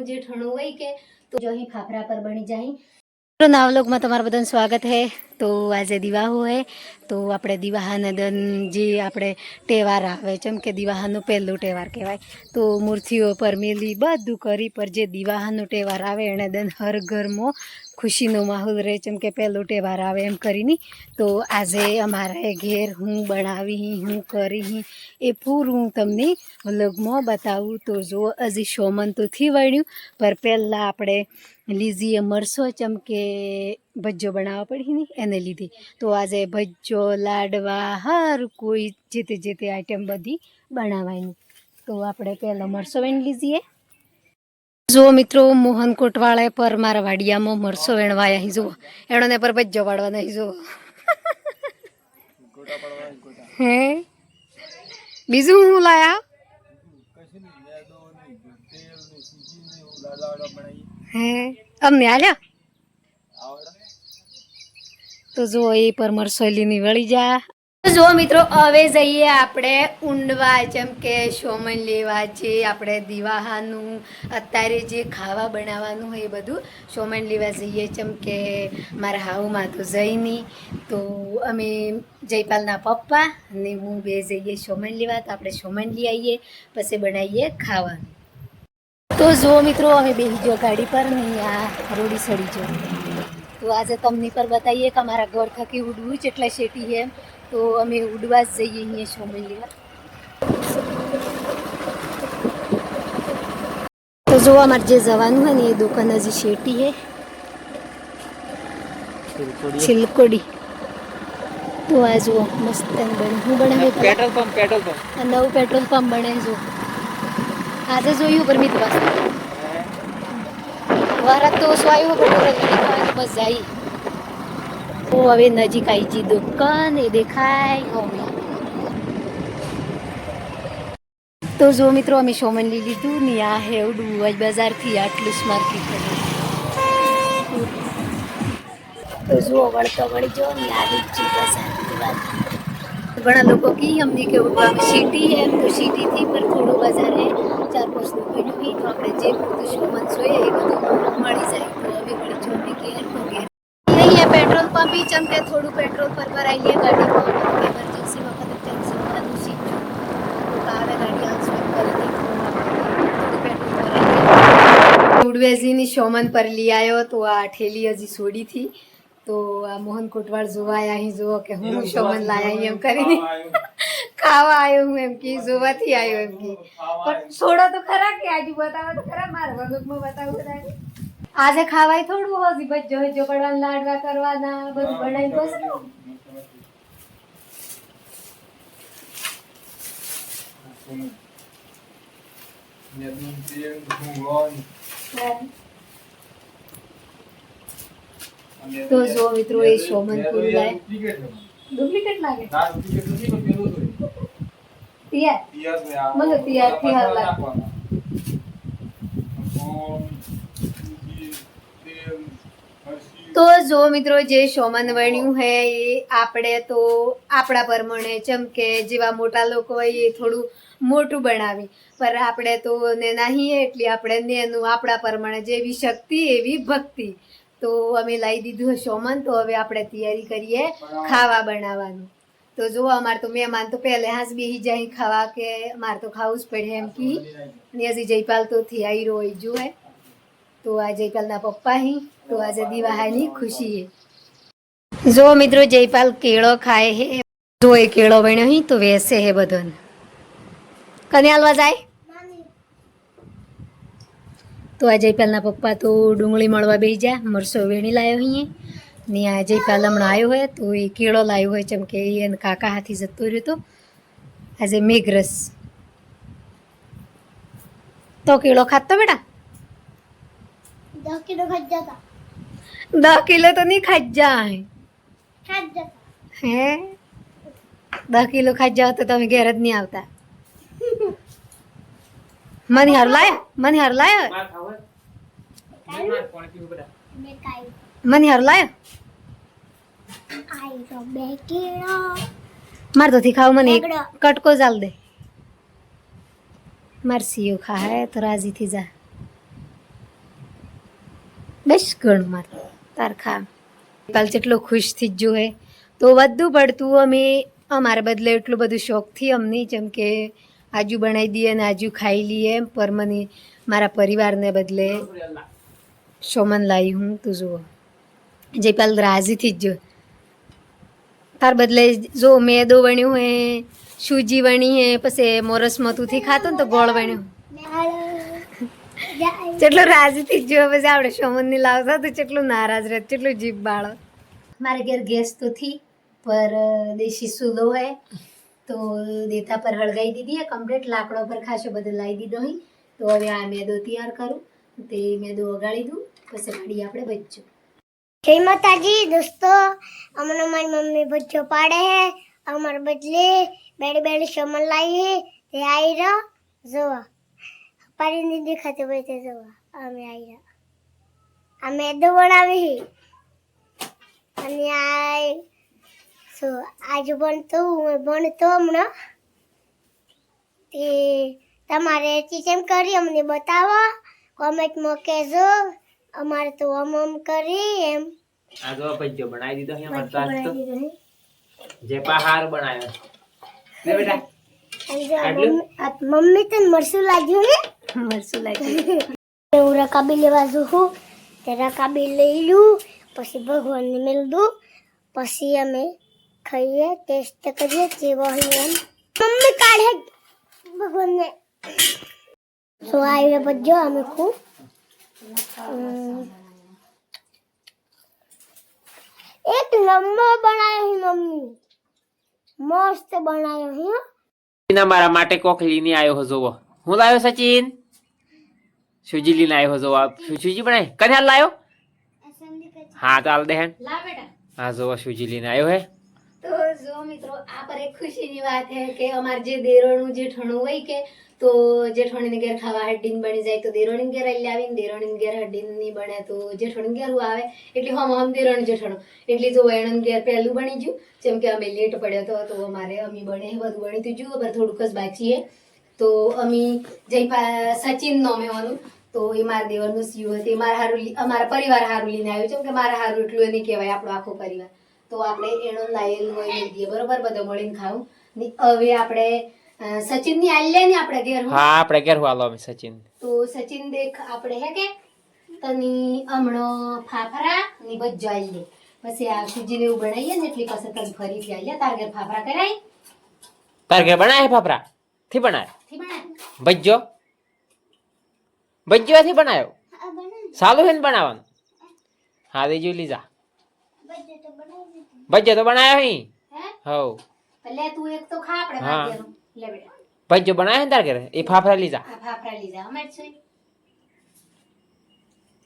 જેઠાણું હોય કે તો જો અહીં ફાફરા પર બની જાય। तो नावलोकમાં તમારું બધાનું સ્વાગત છે। તો આજે દિવાહો હે તો આપણે દિવાહાના દન જે આપણે તહેવાર આવે જેમ કે દિવાહાનું પહેલું તહેવાર કહેવાય તો મૂર્તિઓ પર મેલી બધું કરી પર જે દિવાહાનું તહેવાર આવે એને દન હર ઘરમાં ખુશીનો માહોલ રહે જેમ કે પહેલો તહેવાર આવે એમ કરીને તો આજે અમારા ઘેર હું બનાવી હું કરી એ પૂરું હું તમને વ્લોગમાં બતાવું। તો જો હજી શોમન તો થી વળ્યું પર પહેલાં આપણે લીજીએ મરસો ચમ કે ભज्जो બનાવવા પડી ને એને લીધે તો આજે ભज्जो લાડવા હર કોઈ જે તે આઈટમ બધી બનાવવાની તો આપણે પહેલાં મરસો વેણી લીજીએ। જો મિત્રો મોહન કોટવાળા પર મારા વાડિયામાં મરસો વેણવાયા હી જો એણોને પર ભज्जो વાળવાના હી જો હે બીજું હું લાયા હે અમને આલ્યા તો જો એ પર મરસોલીની વળી જા। જો મિત્રો હવે જઈએ આપણે ઊંડવા જેમ કે શોમન લેવા જે આપણે દિવાહાનું અત્યારે જે ખાવા બનાવવાનું હોય એ બધું શોમન લેવા જઈએ જેમ કે મારા હાઉમાં તો જઈની તો અમે જયપાલના પપ્પા અને હું બે જઈએ શોમન લેવા તો આપણે શોમન લઈ આવીએ પછી બનાવીએ ખાવાનું। તો જો મિત્રો અમે બેસી ગયો ગાડી પર ને આ રોડી સડી જો તો આજે તમને પર બતાવીએ કે અમારા ઘર થકી ઉડવું જેટલા શેટી છે તો અમે ઉડવા જ જઈએ અહીંયા શોમન લેવા। તો જો અમારે જે જવાનું હોય ને એ દુકાન હજી શેટી છે છિલકોડી તો આ જુઓ મસ્ત બને હું બનાવે પેટ્રોલ પંપ નવું પેટ્રોલ પંપ બને જો આજે જોયું પર મિત વારત તો સ્વાયું પણ બસ જાય તો હવે નજીક આવી જી દુકાન એ દેખાય તો જો મિત્રો અમે શોમન લઈ લીધું ને આ હેવડું બજારથી આટલું જ માર્કેટ તો જુઓ વળતો વળી જો ને આવી જ બજાર ઘણા લોકો કી અમને કે સિટી હે તો સિટીથી પર થોડું બજાર હે 4-5 દુકાનો હી તો આપણે જે બધું શોમન જોઈએ એ બધું મળી જાય તો હવે વળી જો અમે ઘેર તો ઘેર અહીંયા પેટ્રોલ પંપ ही ચમકે થોડું પેટ્રોલ પર ભરાઈ લે ગાડીમાં ઇમરજન્સી વખત ટેક્સી વાળાનું શીખ્યું તો આવે ગાડી આન્સર કરી થોડું પેટ્રોલ ભરાઈ ઉડવેજીની શોમન પર લઈ આવ્યો તો આ ઠેલી હજી છોડી થી તો આ મોહન કોટવાળ જોવાય અહીં જુઓ કે હું શોમન લાયા એમ કરીને ખાવા આવ્યો હું એમ કે જોવાથી આવ્યો એમ કે પણ છોડો તો ખરા કે આજુ બતાવો તો ખરા મારા વગરમાં બતાવું બધા આજે ખાવાય થોડું હજી ભज्जो પડવાના લાડવા કરવાના બધું બનાવી બસ તો જો મિત્રો એ શોમન પૂરું લાય ડુપ્લિકેટ લાગે તિયાર મને તિયાર થી હાલ લાગે તો જો મિત્રો જે શોમન વણ્યું હે એ આપણે તો આપણા પ્રમાણે જેમ કે જેવા મોટા લોકો હોય એ થોડું મોટું બનાવી પર આપણે તો ને નહીં એટલે આપણે નેનું આપણા પ્રમાણે જેવી શક્તિ એવી ભક્તિ તો અમે લાવી દીધું શોમન તો હવે આપણે તૈયારી કરીએ ખાવા બનાવવાનું તો જો અમારે તો મહેમાન તો પહેલે હાંસ બેસી જાય ખાવા કે મારે તો ખાવું જ પડે એમ કી ને હજી જયપાલ તો થી આવી રોઈ જો હે તો આ જયપાલના પપ્પા હી તો આજે દિવાહાની ખુશી હે જો મિત્રો જયપાલ કેળો ખાય હે જો એ કેળો બન્યો હી તો વેસે હે બધોને કને હાલવા જાય તો આ જયપાલના પપ્પા તો ડુંગળી મળવા બેસી જા મરસો વેણી લાવ્યો અહીંયા ને આ જયપાલ હમણાં આવ્યો હોય તો એ કેળો લાવ્યો હોય જેમ કે એને કાકા હાથી જતો રહ્યો તો આજે મેઘરસ તો કેળો ખાતો બેટા 10 किलो खा जाता 10 किलो तो नहीं खा जाए खा जाता है 10 किलो खा जाओ तो તમે ઘેર જ નહીં આવતા મને હાર લાયા મને હાર લાયા आई तो बेकिलो मार तो खाओ मन एक कटको जाल दे मार सीओ खा है तो राजी थी जा બસ ઘણું મારું તાર ખા કાલ જેટલો ખુશ થઈ જ હે તો બધું પડતું અમે અમારે બદલે એટલું બધું શોખથી અમને જેમ કે આજુ બનાવી દઈએ અને આજુ ખાઈ લઈએ પર મને મારા પરિવારને બદલે સોમન લાવી હું તું જુઓ જે કાલ રાજીથી જ જો તાર બદલે જો મેદો વણ્યું હે સૂજી વણી હે પછી મોરસ મતુંથી ખાતો ને તો ગોળ વણ્યો જેટલો રાજીથી જ જો પછી આપણે સોમનની લાવતા તો કેટલું નારાજ રહે કેટલું જીભ બાળો મારે ઘેર ગેસ તો થી પર દેશી ચૂલો હે તો દેતા પર હળગાઈ દીધી હે કમ્પ્લીટ લાકડો પર ખાસો બધો લાવી દીધો અહીં તો હવે આ મેદો તૈયાર કરું તે મેદો ઓગાળી દઉં પછી કાઢી આપણે બચ્ચો જય માતાજી દોસ્તો અમને મારી મમ્મી બચ્ચો પાડે હે અમારે બદલે બેડી બેડી સમન લાવી હે તે આવી રહ્યો જોવા પાડી નહીં દેખાતો હોય તે જોવા અમે આવી રહ્યા આ મેદો બનાવી હે અને આ સો આજે ભણતો હમણાં તે તમારે ચીચમ કરી અમને બતાવો કોમેન્ટમાં કહેજો અમારે તો અમ કરી એમ આ જો પંજો બનાવી દીધો છે અમાર તાજ તો જે પહાડ બનાવ્યો લે બેટા મમ્મી તને મરસું લાગ્યું ને મરસું લાગ્યું હું રકાબી લેવા જઉં તે રકાબી લઈ લઉં પછી ભગવાનને મેળ દઉં પછી અમે ખાઈએ ટેસ્ટ કરીએ જેવો હોય એમ મમ્મી કાઢે ભગવાનને સો આવ્યો બધો અમે ખૂબ એક નંબર બનાવ્યો હે મમ્મી મસ્ત બનાવ્યો હે ના મારા માટે કોક લઈને આવ્યો હો જોવો હું લાવ્યો સચિન સુજી લઈને આવ્યો હો જોવો સુજી બનાવી કને હાલ લાવ્યો હા તો હાલ દે હેન લા બેટા હા જોવો સુજી લઈને આવ્યો હે તો જો મિત્રો આ પર એક ખુશીની વાત છે કે અમાર જે દેરોણું જેઠાણું હોય કે તો જેઠાણીને ઘેર ખાવા હड्डीन બની જાય તો દેરોણીને ઘેર લઈ આવીને દેરોણીને ઘેર હड्डीन ની બને તો જેઠાણીને ઘેર આવે એટલે હમ દેરોણ જેઠાણું એટલે જો એણન ઘેર પહેલું બની ગયું જેમ કે અમે લેટ પડ્યો તો અમારે અમી બને બધું બની તો જુઓ પર થોડુંક જ બાકી છે તો અમી જઈ સચિન નો મેવાનું તો એ મારા દેવરનું સીયું હતું મારા હારું અમારા પરિવાર હારું લઈને આવ્યું છે કે મારા હારું એટલું નહીં કહેવાય આપણો આખો પરિવાર તો આપણે એનો લાયેલ હોય લઈ દઈએ બરોબર બધો મળીને ખાવું ને હવે આપણે સચિન ની આલ્યા ને આપણે ઘેર હા આપણે ઘેર હાલો અમે સચિન તો સચિન દેખ આપણે હે કે તની હમણો ફાફરા ની બజ్જો આલ્યે પછી આ સુજી ને એવું બનાવીએ ને એટલે પછી તને ફરીથી આલ્યા તાર ઘેર ફાફરા કરાય તાર ઘેર બનાય ફાફરા થી બનાય થી બનાય બજ્જો થી બનાયો સાલું હે ને બનાવવાનું હા દે જોઈ લીધા બજ્જો તો બનાયો હી હે હવ લે તું એક તો ખા આપણે હા. બાકી લે બેટા બજ્જો બનાયો ને તાર ઘેર એ ફાફરા લીધા આ ફાફરા લીધા અમાર છે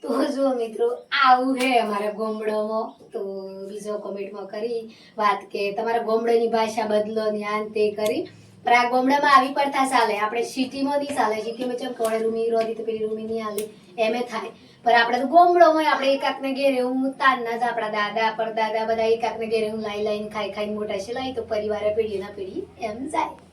તો જો મિત્રો આવું હે અમારા ગોમડામાં તો બીજો કોમેન્ટમાં કરી વાત કે તમારા ગોમડાની ભાષા બદલો ને આન તે કરી પણ આ ગોમડામાં આવી પડતા ચાલે આપણે સિટીમાં નહીં ચાલે સિટીમાં ચમ કોળે રૂમી રોધી તો પેલી રૂમી નહીં હાલે એમે થાય પણ આપણે તો ગોમડામાં આપણે એકાકને ઘેરે હું તારના જ આપણા દાદા પરદાદા બધા એકાકને ઘેરે હું લાઈને ખાઈ ખાઈને મોટા છે લાઈ તો પરિવારે પેઢીના પેઢી એમ જાય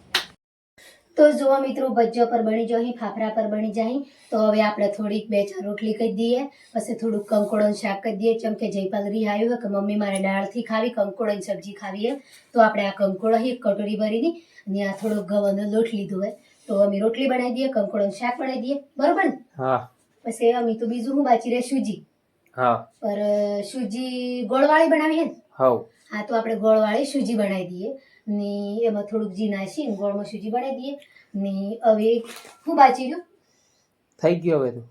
તો જો મિત્રો ભજ્જો પર બની જઈ ફાફરા પર બની જાય તો હવે આપણે થોડીક બે ચાર રોટલી કહી દઈએ પછી થોડુંક કંકોડોનું શાક કહી દઈએ ચમ કે જયપાલ રી આવ્યું કે મમ્મી મારે દાળથી ખાવી કંકોડોની સબ્જી ખાવી એમ તો આપણે આ કંકોડો એક કટોરી ભરીની અને આ થોડો ઘઉંનો લોટ લીધો હોય તો અમે રોટલી બનાવી દઈએ કંકોડોનું શાક બનાવી દઈએ બરોબર ને હા પછી અમે તો બીજું હું બાકી રહે સૂજી હા પર સૂજી ગોળવાળી બનાવીએ ને હવ હા તો આપણે ગોળવાળી સૂજી બનાવી દઈએ ને એમાં થોડુંક જી નાખીને ગોળમાં સૂજી બનાવી દઈએ ને હવે હું બાચી રહ્યું થઈ ગયો હવે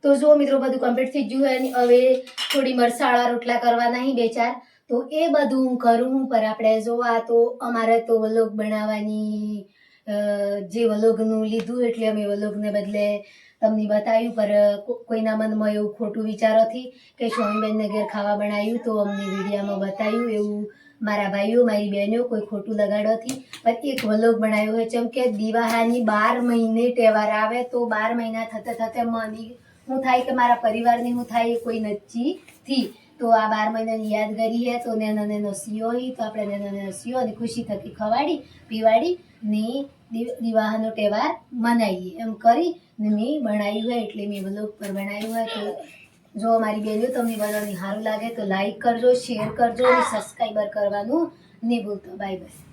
તો જો મિત્રો બધું કમ્પ્લીટ થઈ ગયું અને હવે થોડી મરસાળા રોટલા કરવાના હી બે ચાર તો એ બધું હું કરું પર આપણે જોવા તો અમારે તો વલોગ બનાવવાની જે વલોગનું લીધું એટલે અમે વલોગને બદલે તમને બતાવ્યું પર કોઈના મનમાં એવું ખોટું વિચારોથી કે સ્વામીબેનને ઘેર ખાવા બનાવ્યું તો અમને વિડીયામાં બતાવ્યું એવું મારા ભાઈઓ મારી બહેનો કોઈ ખોટું લગાડોથી પણ એક વલોગ બનાવ્યો હોય જેમ કે દિવાળાની 12 મહિને તહેવાર આવે તો 12 મહિના થતે થતે મની હું થાય કે મારા પરિવારની હું થાય કોઈ નચ્ચી થી તો આ 12 મહિનાની યાદગારી હે તો નેનો નેનો સીઓ હી તો આપણે નેનો નેનો સીઓ અને ખુશી થકી ખવાડી પીવાડી ને દિવાળાનો તહેવાર મનાવીએ એમ કરી ને મેં બનાવ્યું હોય એટલે મેં વલોગ પર બનાવ્યું હોય તો જો અમારી બેનીઓ તમને બનાવવાની સારું લાગે તો લાઈક કરજો, શેર કરજો અને સબસ્ક્રાઈબર કરવાનું નહીં ભૂલતા. Bye bye.